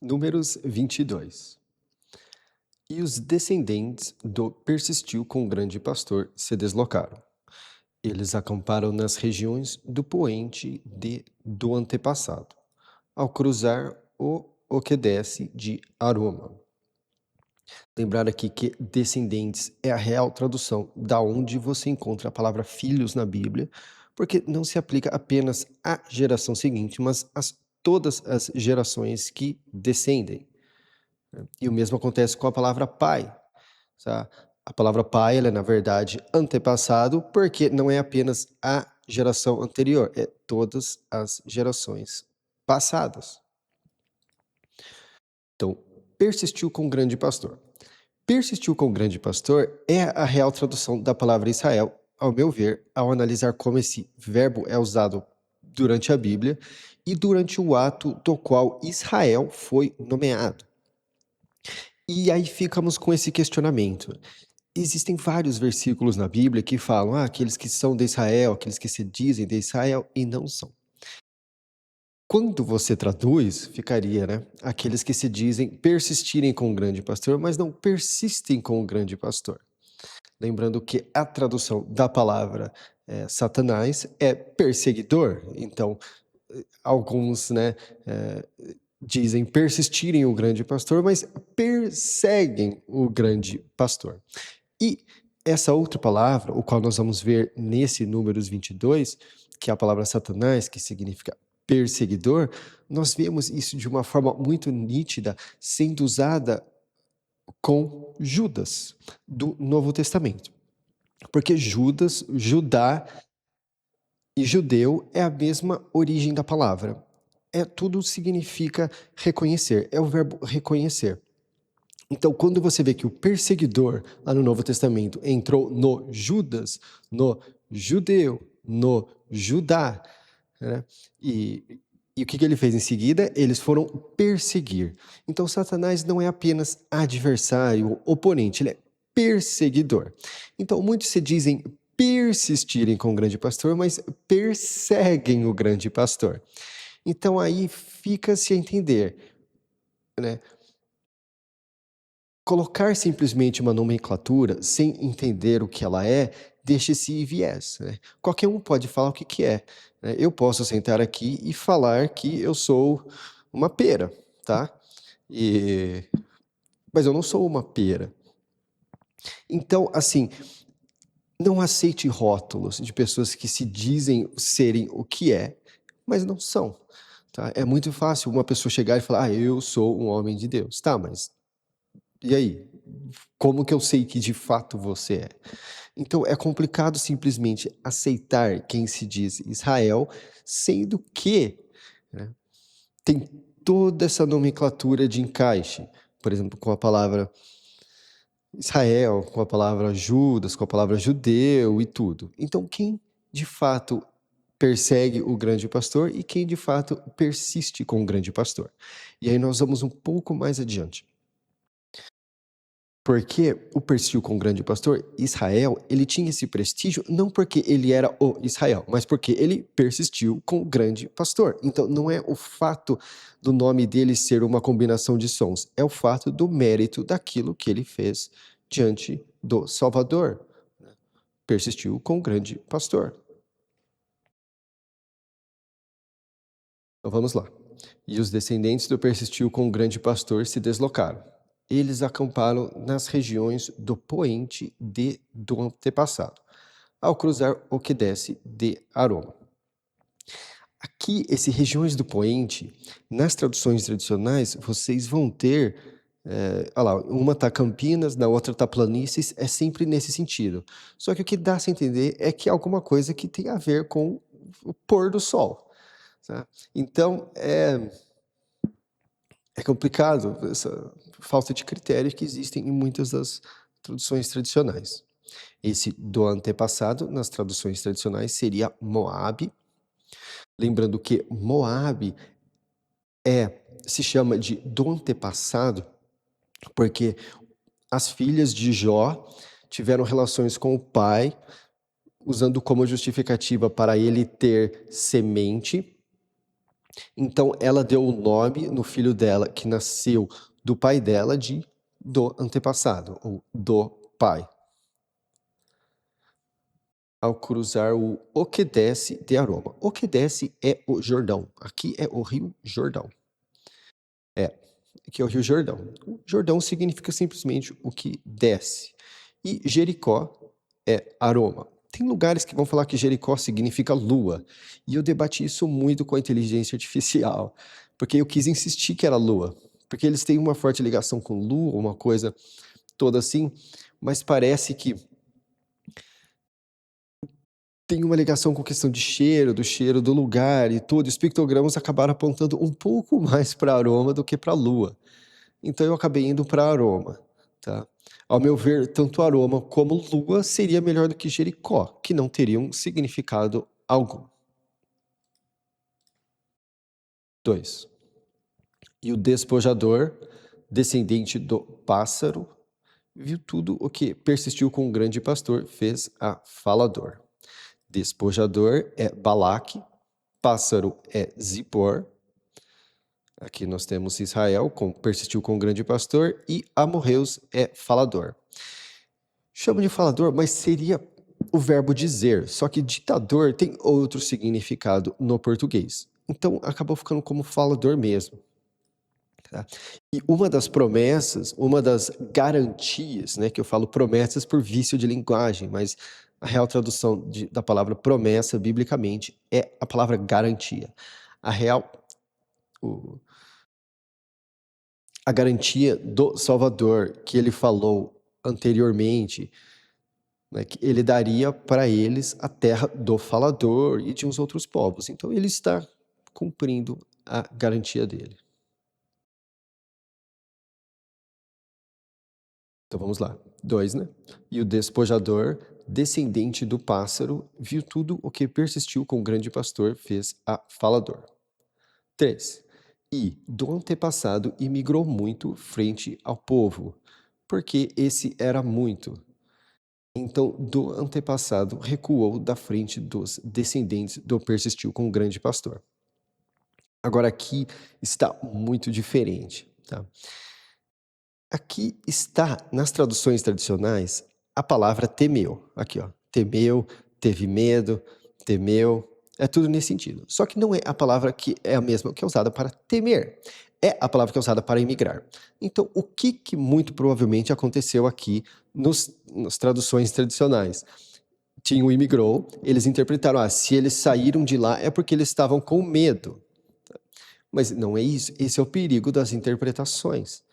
Números 22. E os descendentes do persistiu com o grande pastor se deslocaram. Eles acamparam nas regiões do poente do antepassado, ao cruzar o que desce de Aroma. Lembrar aqui que descendentes é a real tradução da onde você encontra a palavra filhos na Bíblia, porque não se aplica apenas à geração seguinte, mas a todas as gerações que descendem. E o mesmo acontece com a palavra pai, tá? A palavra pai, ela é, na verdade, antepassado, porque não é apenas a geração anterior, é todas as gerações passadas. Então, persistiu com o grande pastor. Persistiu com o grande pastor é a real tradução da palavra Israel, ao meu ver, ao analisar como esse verbo é usado durante a Bíblia e durante o ato do qual Israel foi nomeado. E aí ficamos com esse questionamento. Existem vários versículos na Bíblia que falam, aqueles que são de Israel, aqueles que se dizem de Israel e não são. Quando você traduz, ficaria, né? Aqueles que se dizem persistirem com o grande pastor, mas não persistem com o grande pastor. Lembrando que a tradução da palavra Satanás é perseguidor. Então, alguns, né, dizem persistirem o grande pastor, mas perseguem o grande pastor. E essa outra palavra, o qual nós vamos ver nesse Números 22, que é a palavra Satanás, que significa perseguidor, nós vemos isso de uma forma muito nítida sendo usada com Judas, do Novo Testamento. Porque Judas, Judá e judeu é a mesma origem da palavra. Tudo significa reconhecer, é o verbo reconhecer. Então, quando você vê que o perseguidor, lá no Novo Testamento, entrou no Judas, no judeu, no Judá, né? E o que ele fez em seguida? Eles foram perseguir. Então, Satanás não é apenas adversário, oponente, ele é perseguidor. Então, muitos se dizem persistirem com o grande pastor, mas perseguem o grande pastor. Então, aí fica-se a entender, né? Colocar simplesmente uma nomenclatura sem entender o que ela é, deixa esse viés, né? Qualquer um pode falar o que que é, né? Eu posso sentar aqui e falar que eu sou uma pera, tá? Mas eu não sou uma pera. Então, assim, não aceite rótulos de pessoas que se dizem serem o que é, mas não são, tá? É muito fácil uma pessoa chegar e falar: eu sou um homem de Deus. Tá, mas e aí? Como que eu sei que de fato você é? Então é complicado simplesmente aceitar quem se diz Israel, sendo que, né, tem toda essa nomenclatura de encaixe, por exemplo, com a palavra Israel, com a palavra Judas, com a palavra judeu e tudo. Então quem de fato persegue o grande pastor e quem de fato persiste com o grande pastor? E aí nós vamos um pouco mais adiante. Porque o persistiu com o grande pastor, Israel, ele tinha esse prestígio não porque ele era o Israel, mas porque ele persistiu com o grande pastor. Então, não é o fato do nome dele ser uma combinação de sons, é o fato do mérito daquilo que ele fez diante do Salvador. Persistiu com o grande pastor. Então, vamos lá. E os descendentes do persistiu com o grande pastor se deslocaram. Eles acamparam nas regiões do poente do antepassado, ao cruzar o que desce de Aroma. Aqui, esses regiões do poente, nas traduções tradicionais, vocês vão ter, uma está Campinas, na outra está Planícies, é sempre nesse sentido. Só que o que dá a entender é que é alguma coisa que tem a ver com o pôr do sol, tá? Então, é complicado essa falta de critério que existem em muitas das traduções tradicionais. Esse do antepassado, nas traduções tradicionais, seria Moabe. Lembrando que Moabe se chama de do antepassado, porque as filhas de Jó tiveram relações com o pai, usando como justificativa para ele ter semente, Então, ela deu o nome no filho dela, que nasceu do pai dela, de do antepassado, ou do pai. Ao cruzar o que desce de Aroma. O que desce é o Jordão. Aqui é o Rio Jordão. Aqui é o Rio Jordão. O Jordão significa simplesmente o que desce. E Jericó é Aroma. Tem lugares que vão falar que Jericó significa lua. E eu debati isso muito com a inteligência artificial, porque eu quis insistir que era lua. Porque eles têm uma forte ligação com lua, uma coisa toda assim, mas parece que tem uma ligação com questão de cheiro, do cheiro do lugar e tudo. Os pictogramas acabaram apontando um pouco mais para Aroma do que para Lua. Então eu acabei indo para Aroma, tá? Ao meu ver, tanto Aroma como Lua seria melhor do que Jericó, que não teriam significado algum. 2. E o despojador, descendente do pássaro, viu tudo o que persistiu com o grande pastor, fez a falador. Despojador é Balaque, pássaro é Zippor. Aqui nós temos Israel, persistiu com o grande pastor, e amorreus é falador. Chamo de falador, mas seria o verbo dizer, só que ditador tem outro significado no português. Então acabou ficando como falador mesmo. Tá? E uma das promessas, uma das garantias, né, que eu falo promessas por vício de linguagem, mas a real tradução da palavra promessa, biblicamente, é a palavra garantia. A real, a garantia do Salvador que ele falou anteriormente, né, que ele daria para eles a terra do falador e de uns outros povos. Então ele está cumprindo a garantia dele. Então vamos lá. 2, né? E o despojador, descendente do pássaro, viu tudo o que persistiu com o grande pastor, fez a falador. 3. E do antepassado imigrou muito frente ao povo, porque esse era muito. Então, do antepassado recuou da frente dos descendentes do persistiu com o grande pastor. Agora aqui está muito diferente, tá? Aqui está, nas traduções tradicionais, a palavra temeu. Aqui, ó. Temeu, teve medo, temeu. É tudo nesse sentido. Só que não é a palavra que é a mesma que é usada para temer. É a palavra que é usada para emigrar. Então, o que muito provavelmente aconteceu aqui nas traduções tradicionais? Tinha o imigrou, eles interpretaram, se eles saíram de lá é porque eles estavam com medo. Mas não é isso, esse é o perigo das interpretações.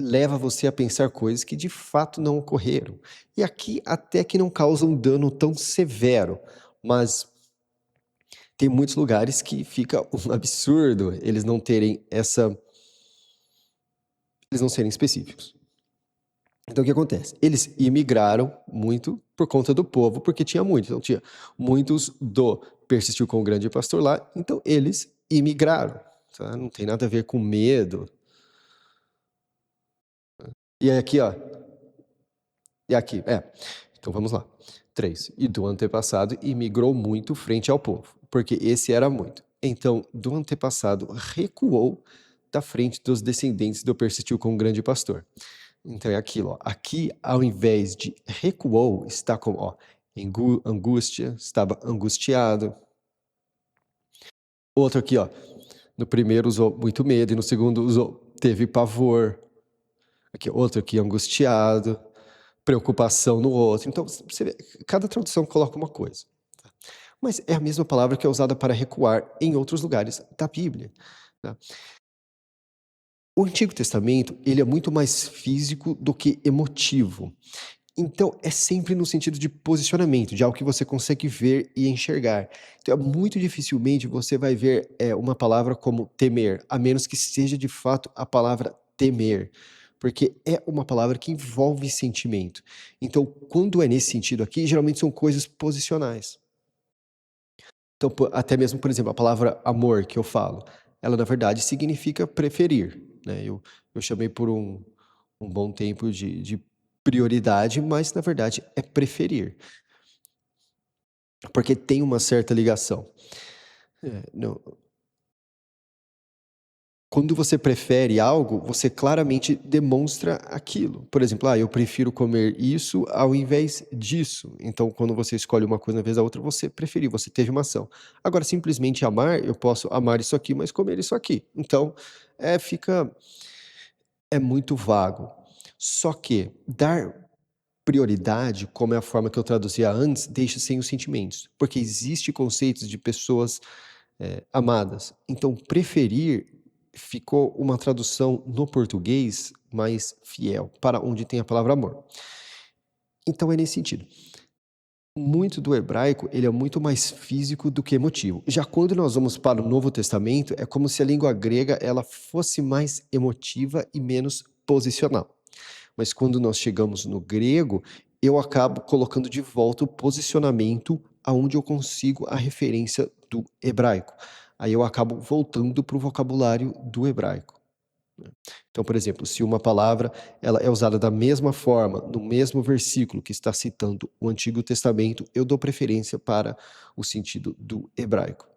Leva você a pensar coisas que de fato não ocorreram. E aqui até que não causam dano tão severo, mas tem muitos lugares que fica um absurdo eles não terem eles não serem específicos. Então o que acontece? Eles imigraram muito por conta do povo, porque tinha muito. Então tinha muitos do persistiu com o grande pastor lá, então eles imigraram. Tá? Não tem nada a ver com medo. E aqui, ó. E aqui, Então vamos lá. 3. E do antepassado imigrou muito frente ao povo, porque esse era muito. Então, do antepassado recuou da frente dos descendentes do persistiu com o grande pastor. Então é aquilo, ó. Aqui, ao invés de recuou, está como, ó, angústia, estava angustiado. Outro aqui, ó. No primeiro usou muito medo e no segundo usou teve pavor. Aqui, outro aqui angustiado, preocupação no outro. Então, você vê, cada tradução coloca uma coisa. Mas é a mesma palavra que é usada para recuar em outros lugares da Bíblia. Tá? O Antigo Testamento, ele é muito mais físico do que emotivo. Então, é sempre no sentido de posicionamento, de algo que você consegue ver e enxergar. Então, muito dificilmente você vai ver uma palavra como temer, a menos que seja de fato a palavra temer, porque é uma palavra que envolve sentimento. Então, quando é nesse sentido aqui, geralmente são coisas posicionais. Então, até mesmo, por exemplo, a palavra amor que eu falo, ela na verdade significa preferir, né? Eu chamei por um bom tempo de prioridade, mas na verdade é preferir, porque tem uma certa ligação. Não, Quando você prefere algo, você claramente demonstra aquilo. Por exemplo, eu prefiro comer isso ao invés disso. Então, quando você escolhe uma coisa ao invés da outra, você preferiu, você teve uma ação. Agora, simplesmente amar, eu posso amar isso aqui, mas comer isso aqui. Então, é muito vago. Só que dar prioridade, como é a forma que eu traduzia antes, deixa sem os sentimentos, porque existe conceitos de pessoas amadas. Então, preferir ficou uma tradução no português mais fiel, para onde tem a palavra amor. Então é nesse sentido. Muito do hebraico, ele é muito mais físico do que emotivo. Já quando nós vamos para o Novo Testamento, é como se a língua grega ela fosse mais emotiva e menos posicional. Mas quando nós chegamos no grego, eu acabo colocando de volta o posicionamento aonde eu consigo a referência do hebraico. Aí eu acabo voltando para o vocabulário do hebraico. Então, por exemplo, se uma palavra ela é usada da mesma forma, no mesmo versículo que está citando o Antigo Testamento, eu dou preferência para o sentido do hebraico.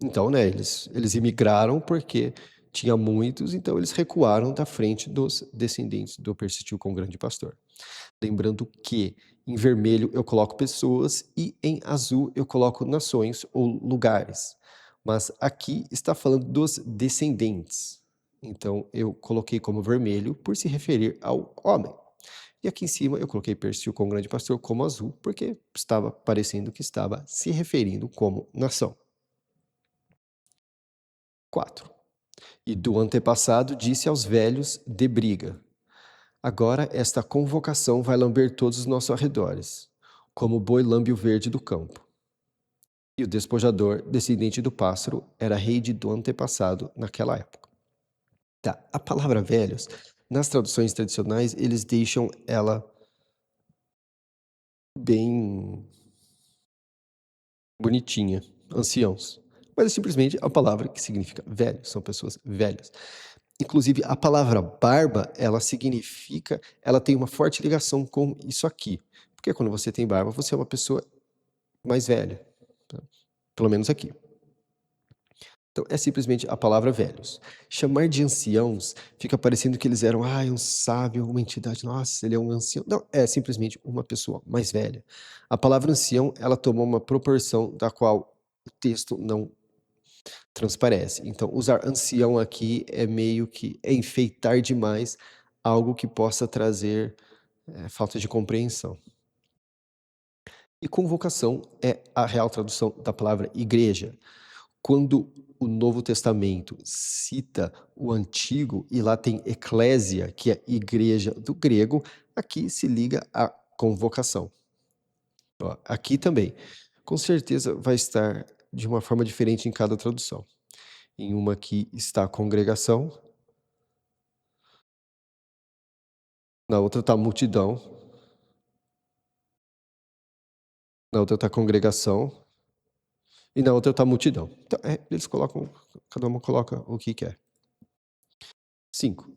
Então, né, eles imigraram porque tinha muitos, então eles recuaram da frente dos descendentes do persistiu com o grande pastor. Lembrando que em vermelho eu coloco pessoas e em azul eu coloco nações ou lugares. Mas aqui está falando dos descendentes. Então eu coloquei como vermelho por se referir ao homem. E aqui em cima eu coloquei persistiu com o grande pastor como azul, porque estava parecendo que estava se referindo como nação. 4. E do antepassado disse aos velhos de briga: agora esta convocação vai lamber todos os nossos arredores, como o boi lambe o verde do campo. E o despojador, descendente do pássaro, era rei do antepassado naquela época. Tá, a palavra velhos, nas traduções tradicionais, eles deixam ela bem bonitinha, anciãos. Mas é simplesmente a palavra que significa velho, são pessoas velhas. Inclusive, a palavra barba, ela tem uma forte ligação com isso aqui. Porque quando você tem barba, você é uma pessoa mais velha. Tá? Pelo menos aqui. Então, é simplesmente a palavra velhos. Chamar de anciãos fica parecendo que eles eram, um sábio, uma entidade, nossa, ele é um ancião. Não, é simplesmente uma pessoa mais velha. A palavra ancião, ela tomou uma proporção da qual o texto não transparece. Então, usar ancião aqui é meio que enfeitar demais algo que possa trazer falta de compreensão. E convocação é a real tradução da palavra igreja. Quando o Novo Testamento cita o Antigo e lá tem eclésia, que é igreja do grego, aqui se liga à convocação. Ó, aqui também, com certeza vai estar de uma forma diferente em cada tradução. Em uma aqui está a congregação, na outra está a multidão, na outra está a congregação e na outra está a multidão. Então, eles colocam, cada uma coloca o que quer. 5.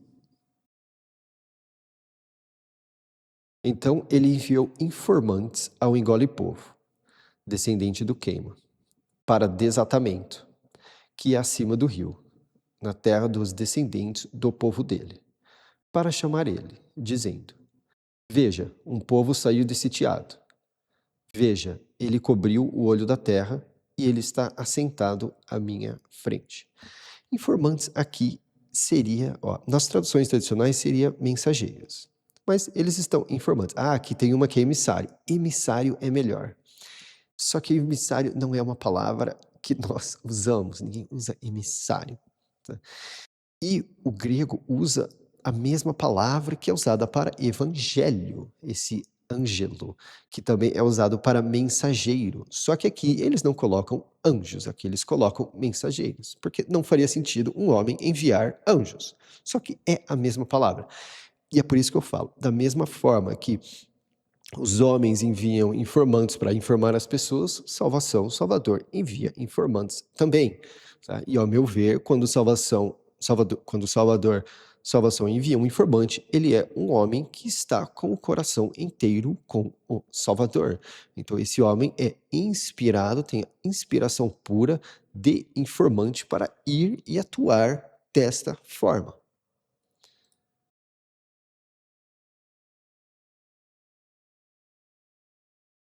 Então ele enviou informantes ao engole-povo, descendente do Queima, para desatamento, que é acima do rio, na terra dos descendentes do povo dele, para chamar ele, dizendo: veja, um povo saiu de sitiado. Veja, ele cobriu o olho da terra e ele está assentado à minha frente. Informantes aqui seria, nas traduções tradicionais seria mensageiros. Mas eles estão informantes. Aqui tem uma que é emissário. Emissário é melhor. Só que emissário não é uma palavra que nós usamos. Ninguém usa emissário. Tá? E o grego usa a mesma palavra que é usada para evangelho, esse ângelo, que também é usado para mensageiro. Só que aqui eles não colocam anjos, aqui eles colocam mensageiros, porque não faria sentido um homem enviar anjos. Só que é a mesma palavra. E é por isso que eu falo, da mesma forma que os homens enviam informantes para informar as pessoas, salvação, o Salvador envia informantes também. Tá? E ao meu ver, quando o Salvador Salvação envia um informante, ele é um homem que está com o coração inteiro com o Salvador. Então, esse homem é inspirado, tem a inspiração pura de informante para ir e atuar desta forma.